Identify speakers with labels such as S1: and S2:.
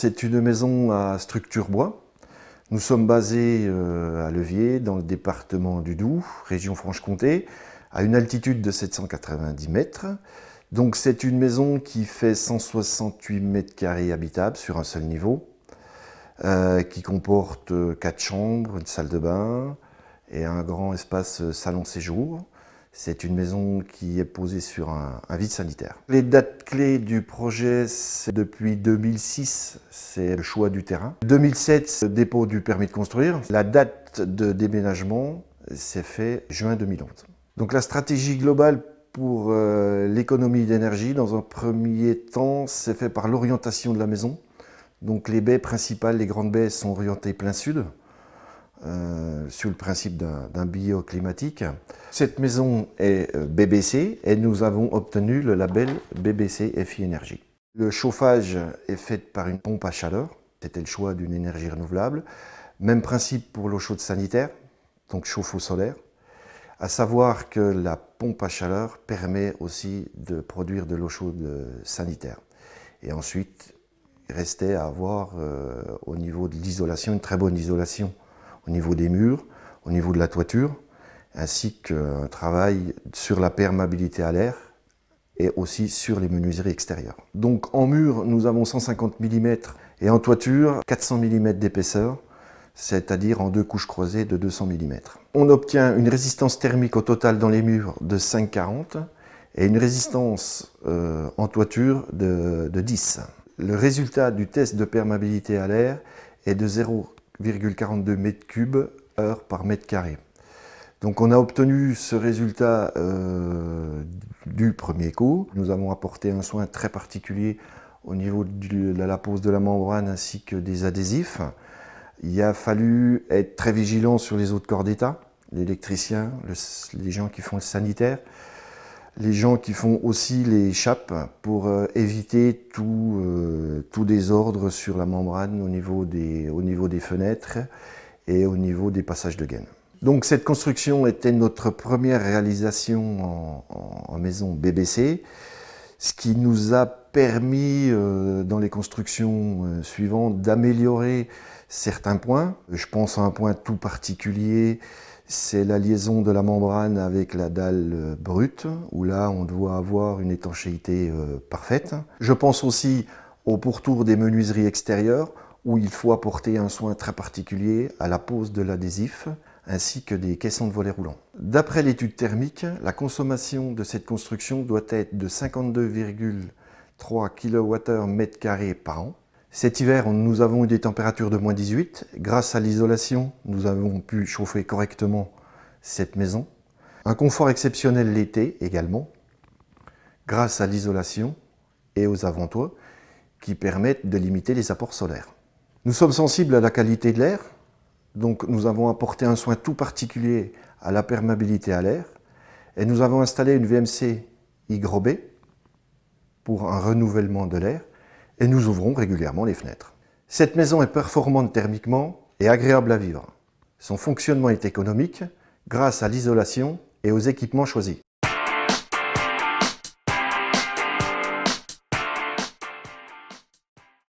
S1: c'est une maison à structure bois. Nous sommes basés à Levier, dans le département du Doubs, région Franche-Comté, à une altitude de 790 mètres. Donc c'est une maison qui fait 168 mètres carrés habitables sur un seul niveau, qui comporte 4 chambres, une salle de bain et un grand espace salon-séjour. C'est une maison qui est posée sur un vide sanitaire. Les dates clés du projet, c'est depuis 2006, c'est le choix du terrain. 2007, le dépôt du permis de construire. La date de déménagement s'est fait juin 2011. Donc la stratégie globale pour l'économie d'énergie, dans un premier temps, c'est fait par l'orientation de la maison. Donc les baies principales, les grandes baies sont orientées plein sud. Sur le principe d'un bioclimatique. Cette maison est BBC et nous avons obtenu le label BBC FI Énergie. Le chauffage est fait par une pompe à chaleur, c'était le choix d'une énergie renouvelable. Même principe pour l'eau chaude sanitaire, donc chauffe-eau solaire. À savoir que la pompe à chaleur permet aussi de produire de l'eau chaude sanitaire. Et ensuite, il restait à avoir au niveau de l'isolation, une très bonne isolation au niveau des murs, au niveau de la toiture, ainsi qu'un travail sur la perméabilité à l'air et aussi sur les menuiseries extérieures. Donc en mur, nous avons 150 mm et en toiture, 400 mm d'épaisseur, c'est-à-dire en deux couches croisées de 200 mm. On obtient une résistance thermique au total dans les murs de 5,40 et une résistance en toiture de 10. Le résultat du test de perméabilité à l'air est de 0,42 m3 heure par mètre carré. Donc on a obtenu ce résultat du premier coup. Nous avons apporté un soin très particulier au niveau de la pose de la membrane ainsi que des adhésifs. Il a fallu être très vigilant sur les autres corps d'état, l'électricien, les gens qui font le sanitaire, les gens qui font aussi les chapes pour éviter tout désordre sur la membrane au niveau des fenêtres et au niveau des passages de gaines. Donc cette construction était notre première réalisation en maison BBC, ce qui nous a permis dans les constructions suivantes d'améliorer certains points. Je pense à un point tout particulier, c'est la liaison de la membrane avec la dalle brute, où là on doit avoir une étanchéité parfaite. Je pense aussi au pourtour des menuiseries extérieures, où il faut apporter un soin très particulier à la pose de l'adhésif, ainsi que des caissons de volets roulants. D'après l'étude thermique, la consommation de cette construction doit être de 52,3 kWh/m² par an. Cet hiver, nous avons eu des températures de -18. Grâce à l'isolation, nous avons pu chauffer correctement cette maison. Un confort exceptionnel l'été également, grâce à l'isolation et aux avant-toits qui permettent de limiter les apports solaires. Nous sommes sensibles à la qualité de l'air, donc nous avons apporté un soin tout particulier à la perméabilité à l'air et nous avons installé une VMC Hygrobé pour un renouvellement de l'air. Et nous ouvrons régulièrement les fenêtres. Cette maison est performante thermiquement et agréable à vivre. Son fonctionnement est économique grâce à l'isolation et aux équipements choisis.